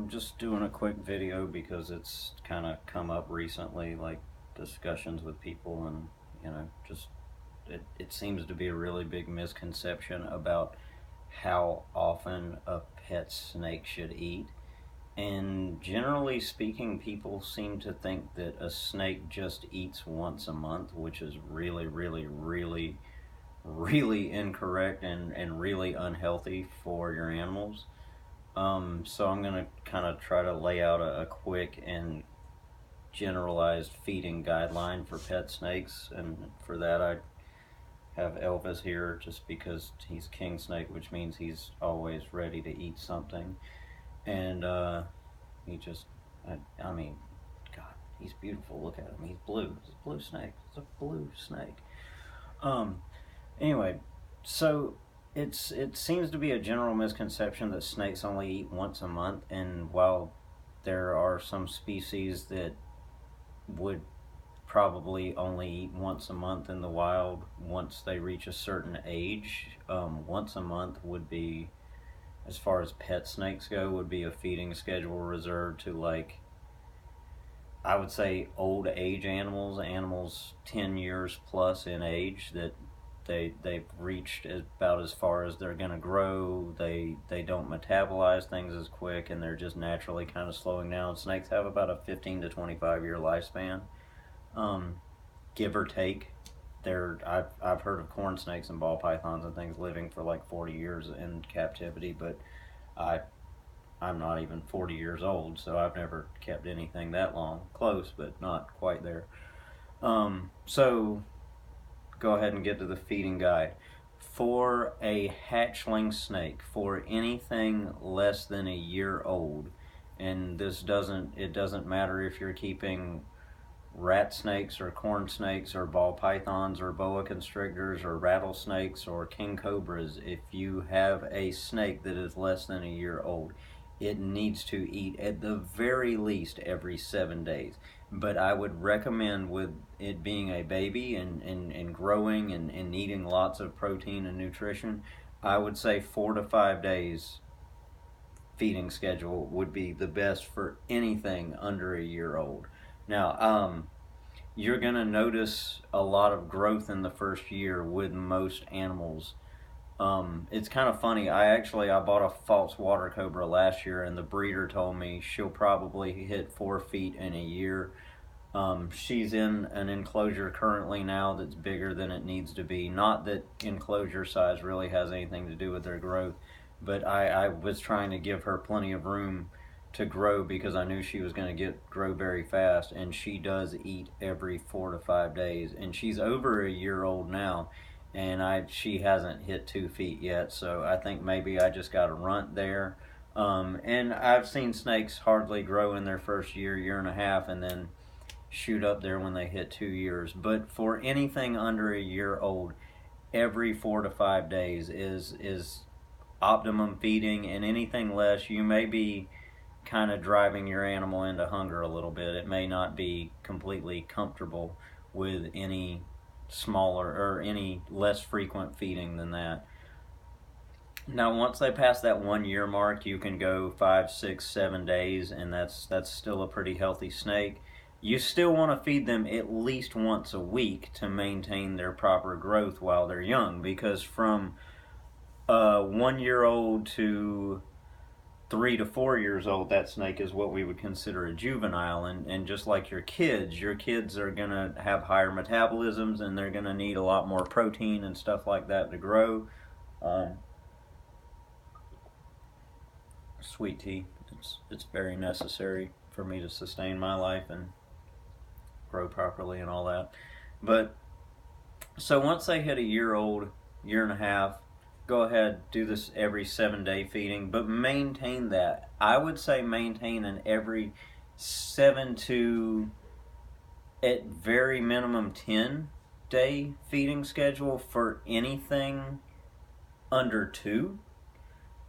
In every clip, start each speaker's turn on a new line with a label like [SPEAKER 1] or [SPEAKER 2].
[SPEAKER 1] Just doing a quick video because it's kind of come up recently, like discussions with people, and just it seems to be a really big misconception about how often a pet snake should eat. And generally speaking, people seem to think that a snake just eats once a month, which is really, really, really, really incorrect and really unhealthy for your animals. So I'm going to kind of try to lay out a quick and generalized feeding guideline for pet snakes. And for that, I have Elvis here just because he's king snake, which means he's always ready to eat something. And he just, I mean, God, he's beautiful. Look at him. He's blue. It's a blue snake. It's a blue snake. Um, anyway, so it seems to be a general misconception that snakes only eat once a month, and while there are some species that would probably only eat once a month in the wild once they reach a certain age, once a month would be, as far as pet snakes go, would be a feeding schedule reserved to, like, I would say old age animals, animals 10 years plus in age, that they've reached about as far as they're going to grow. They don't metabolize things as quick, and they're just naturally kind of slowing down. Snakes have about a 15 to 25 year lifespan, um, give or take. I've heard of corn snakes and ball pythons and things living for like 40 years in captivity, but I I'm not even 40 years old, so I've never kept anything that long. Close, but not quite there. So go ahead and get to the feeding guide. For a hatchling snake, for anything less than a year old, and it doesn't matter if you're keeping rat snakes or corn snakes or ball pythons or boa constrictors or rattlesnakes or king cobras. If you have a snake that is less than a year old, it needs to eat at the very least every 7 days. But I would recommend, with it being a baby and growing and needing lots of protein and nutrition, I would say 4 to 5 days feeding schedule would be the best for anything under a year old. Now, you're going to notice a lot of growth in the first year with most animals. It's kind of funny. I bought a false water cobra last year, and the breeder told me she'll probably hit 4 feet in a year. She's in an enclosure currently now that's bigger than it needs to be. Not that enclosure size really has anything to do with their growth, but I was trying to give her plenty of room to grow because I knew she was going to grow very fast, and she does eat every 4 to 5 days, and she's over a year old now, and she hasn't hit 2 feet yet, so I think maybe I just got a runt there. And I've seen snakes hardly grow in their first year and a half, and then shoot up there when they hit 2 years. But for anything under a year old, every 4 to 5 days is optimum feeding, and anything less, you may be kind of driving your animal into hunger a little bit. It may not be completely comfortable with any smaller or any less frequent feeding than that. Now, once they pass that 1 year mark, you can go 5, 6, 7 days, and that's still a pretty healthy snake. You still want to feed them at least once a week to maintain their proper growth while they're young, because from 1 year old to 3 to 4 years old, that snake is what we would consider a juvenile. And just like your kids are going to have higher metabolisms, and they're going to need a lot more protein and stuff like that to grow. Sweet tea, it's very necessary for me to sustain my life and grow properly and all that. But so once they hit a year old, year and a half, go ahead, do this every 7 day feeding, but maintain that. I would say maintain an every 7 to, at very minimum, 10 day feeding schedule for anything under 2,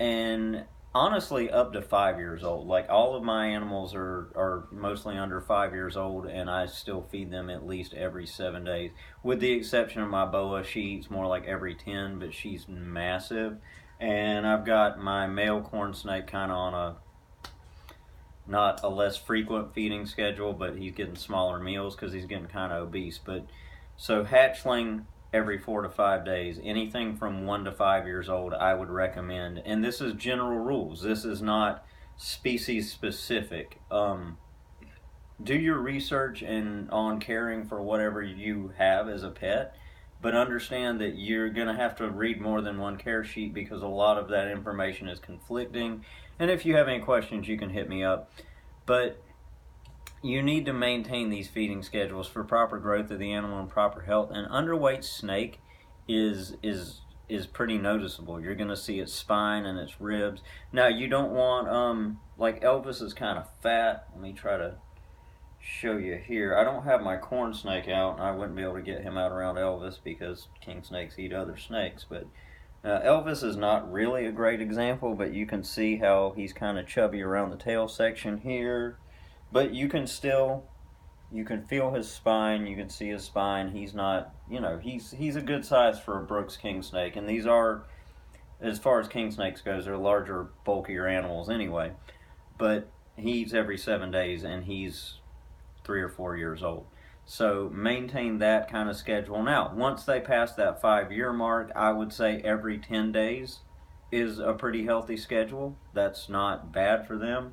[SPEAKER 1] and honestly up to 5 years old. Like, all of my animals are mostly under 5 years old, and I still feed them at least every 7 days, with the exception of my boa. She eats more like every 10, but she's massive. And I've got my male corn snake kind of on not a less frequent feeding schedule, but he's getting smaller meals because he's getting kind of obese. But so hatchling every 4 to 5 days, anything from 1 to 5 years old, I would recommend. And this is general rules. This is not species specific. Do your research on caring for whatever you have as a pet, but understand that you're going to have to read more than one care sheet because a lot of that information is conflicting. And if you have any questions, you can hit me up. But you need to maintain these feeding schedules for proper growth of the animal and proper health. An underweight snake is pretty noticeable. You're going to see its spine and its ribs. Now, you don't want, like Elvis is kind of fat. Let me try to show you here. I don't have my corn snake out, and I wouldn't be able to get him out around Elvis because king snakes eat other snakes. But Elvis is not really a great example, but you can see how he's kind of chubby around the tail section here. But you can feel his spine. You can see his spine. He's not, he's a good size for a Brooks king snake. And these are, as far as king snakes goes, they're larger, bulkier animals anyway. But he's every 7 days, and he's 3 or 4 years old. So maintain that kind of schedule. Now, once they pass that 5-year mark, I would say every 10 days is a pretty healthy schedule. That's not bad for them.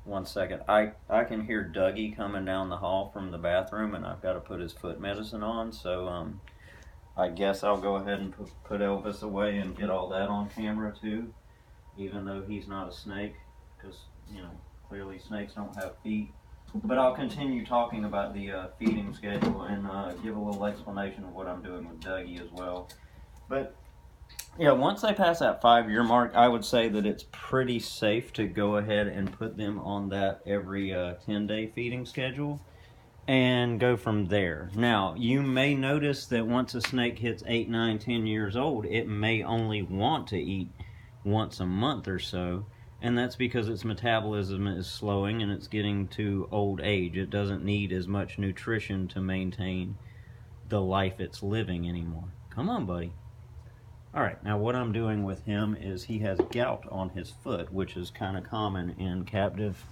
[SPEAKER 1] One second. I can hear Dougie coming down the hall from the bathroom, and I've got to put his foot medicine on. So I guess I'll go ahead and put Elvis away and get all that on camera too, even though he's not a snake, because, clearly snakes don't have feet. But I'll continue talking about the feeding schedule and give a little explanation of what I'm doing with Dougie as well. But yeah, once they pass that 5-year mark, I would say that it's pretty safe to go ahead and put them on that every 10-day feeding schedule and go from there. Now, you may notice that once a snake hits 8, 9, 10 years old, it may only want to eat once a month or so. And that's because its metabolism is slowing and it's getting to old age. It doesn't need as much nutrition to maintain the life it's living anymore. Come on, buddy. Alright, now what I'm doing with him is he has gout on his foot, which is kind of common in captive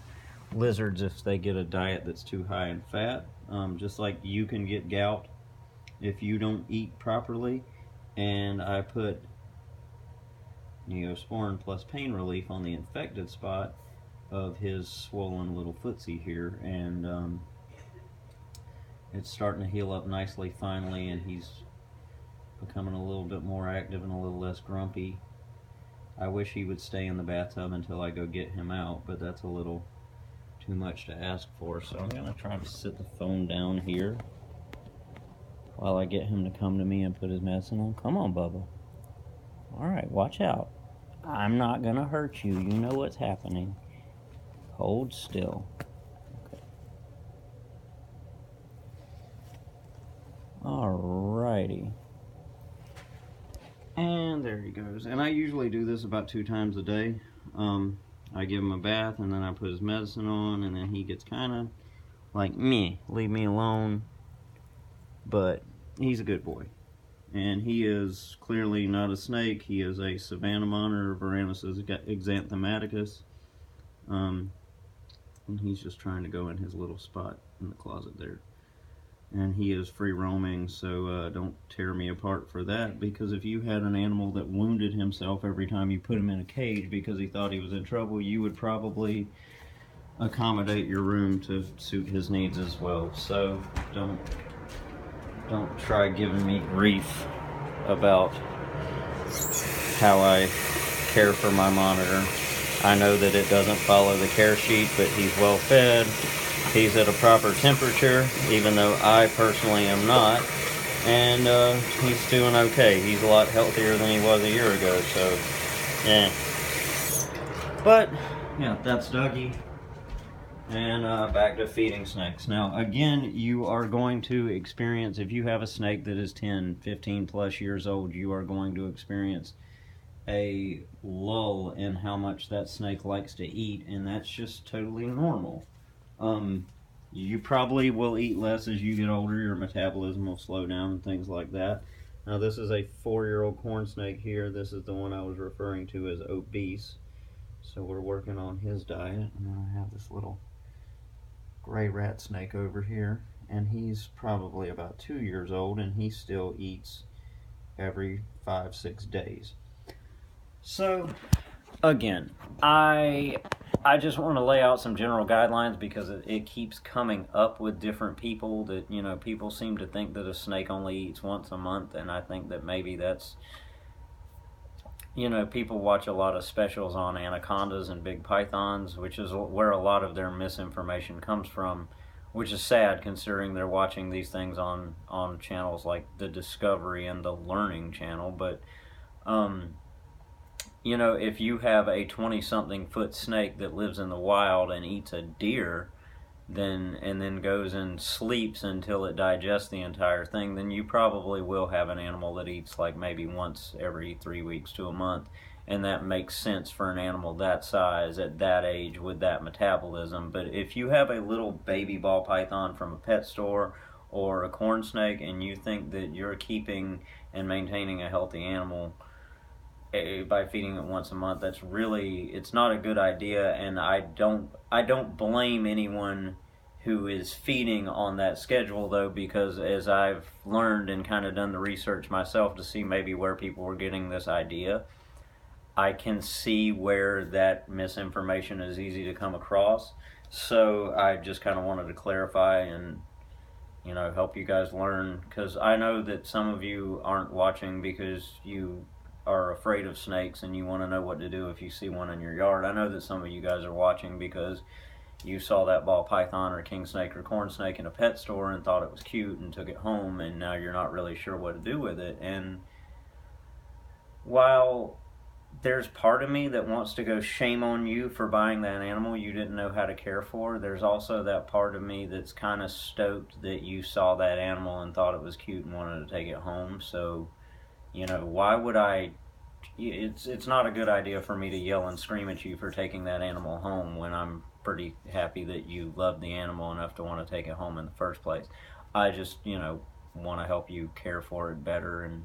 [SPEAKER 1] lizards if they get a diet that's too high in fat. Just like you can get gout if you don't eat properly. And I put Neosporin plus pain relief on the infected spot of his swollen little footsie here, and it's starting to heal up nicely finally, and he's becoming a little bit more active and a little less grumpy. I wish he would stay in the bathtub until I go get him out, but that's a little too much to ask for, so I'm going to try to sit the phone down here while I get him to come to me and put his medicine on. Come on, Bubba. Alright, watch out. I'm not going to hurt you. You know what's happening. Hold still. Okay. Alrighty. And there he goes. And I usually do this about 2 times a day. I give him a bath, and then I put his medicine on, and then he gets kind of like, meh, leave me alone. But he's a good boy. And he is clearly not a snake. He is a savanna monitor, Varanus exanthematicus. And he's just trying to go in his little spot in the closet there. And he is free roaming, so don't tear me apart for that, because if you had an animal that wounded himself every time you put him in a cage because he thought he was in trouble, you would probably accommodate your room to suit his needs as well. So don't try giving me grief about how I care for my monitor. I know that it doesn't follow the care sheet, but he's well fed. He's at a proper temperature, even though I personally am not. And he's doing okay. He's a lot healthier than he was a year ago, so yeah. But yeah, that's Dougie. And back to feeding snakes. Now, again, you are going to experience, if you have a snake that is 10, 15 plus years old, you are going to experience a lull in how much that snake likes to eat, and that's just totally normal. You probably will eat less as you get older. Your metabolism will slow down and things like that. Now, this is a 4-year-old corn snake here. This is the one I was referring to as obese. So we're working on his diet, and then I have this little gray rat snake over here, and he's probably about 2 years old, and he still eats every 5-6 days. So again, I just want to lay out some general guidelines because it keeps coming up with different people that, people seem to think that a snake only eats once a month, and I think that maybe that's, people watch a lot of specials on anacondas and big pythons, which is where a lot of their misinformation comes from, which is sad considering they're watching these things on channels like the Discovery and the Learning Channel. But if you have a 20-something foot snake that lives in the wild and eats a deer, and then goes and sleeps until it digests the entire thing, then you probably will have an animal that eats like maybe once every 3 weeks to a month. And that makes sense for an animal that size at that age with that metabolism. But if you have a little baby ball python from a pet store or a corn snake, and you think that you're keeping and maintaining a healthy animal by feeding it once a month, it's not a good idea. And I don't blame anyone who is feeding on that schedule, though, because as I've learned and kind of done the research myself to see maybe where people were getting this idea, I can see where that misinformation is easy to come across. So I just kind of wanted to clarify and help you guys learn, because I know that some of you aren't watching because you are afraid of snakes and you want to know what to do if you see one in your yard. I know that some of you guys are watching because you saw that ball python or king snake or corn snake in a pet store and thought it was cute and took it home, and now you're not really sure what to do with it. And while there's part of me that wants to go shame on you for buying that animal you didn't know how to care for, there's also that part of me that's kind of stoked that you saw that animal and thought it was cute and wanted to take it home. So why would I? It's not a good idea for me to yell and scream at you for taking that animal home when I'm pretty happy that you love the animal enough to want to take it home in the first place. I just want to help you care for it better, and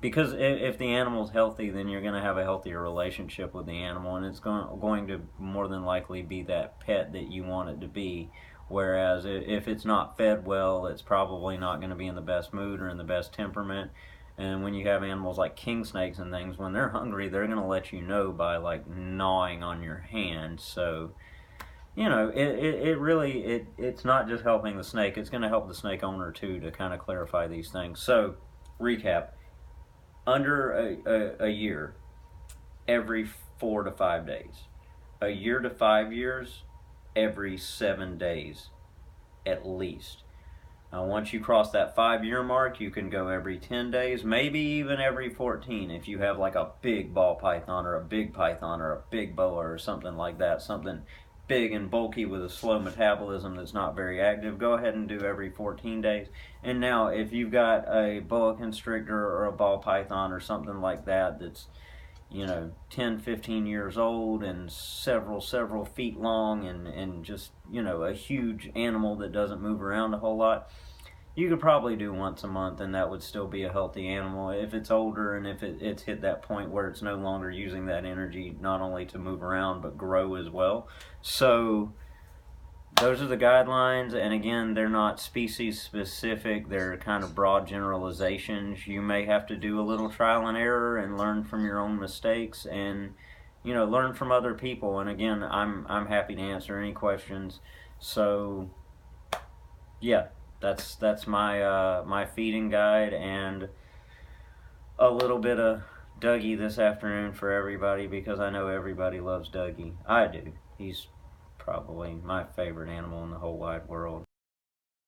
[SPEAKER 1] because if the animal's healthy, then you're going to have a healthier relationship with the animal, and it's going to more than likely be that pet that you want it to be. Whereas if it's not fed well, it's probably not going to be in the best mood or in the best temperament. And when you have animals like king snakes and things, when they're hungry, they're going to let you know by like gnawing on your hand. So, it's not just helping the snake, it's going to help the snake owner too, to kind of clarify these things. So, recap: under a year, every 4 to 5 days. A year to 5 years, every 7 days at least. Once you cross that 5-year mark, you can go every 10 days, maybe even every 14 if you have like a big ball python or a big python or a big boa or something like that, something big and bulky with a slow metabolism that's not very active. Go ahead and do every 14 days. And now if you've got a boa constrictor or a ball python or something like that that's 10, 15 years old and several feet long and just, a huge animal that doesn't move around a whole lot, you could probably do once a month, and that would still be a healthy animal. If it's older and if it's hit that point where it's no longer using that energy not only to move around but grow as well. So those are the guidelines, and again, they're not species specific, they're kind of broad generalizations. You may have to do a little trial and error and learn from your own mistakes, and learn from other people. And again, I'm happy to answer any questions. So yeah, that's my feeding guide, and a little bit of Dougie this afternoon for everybody, because I know everybody loves Dougie. I do. He's probably my favorite animal in the whole wide world.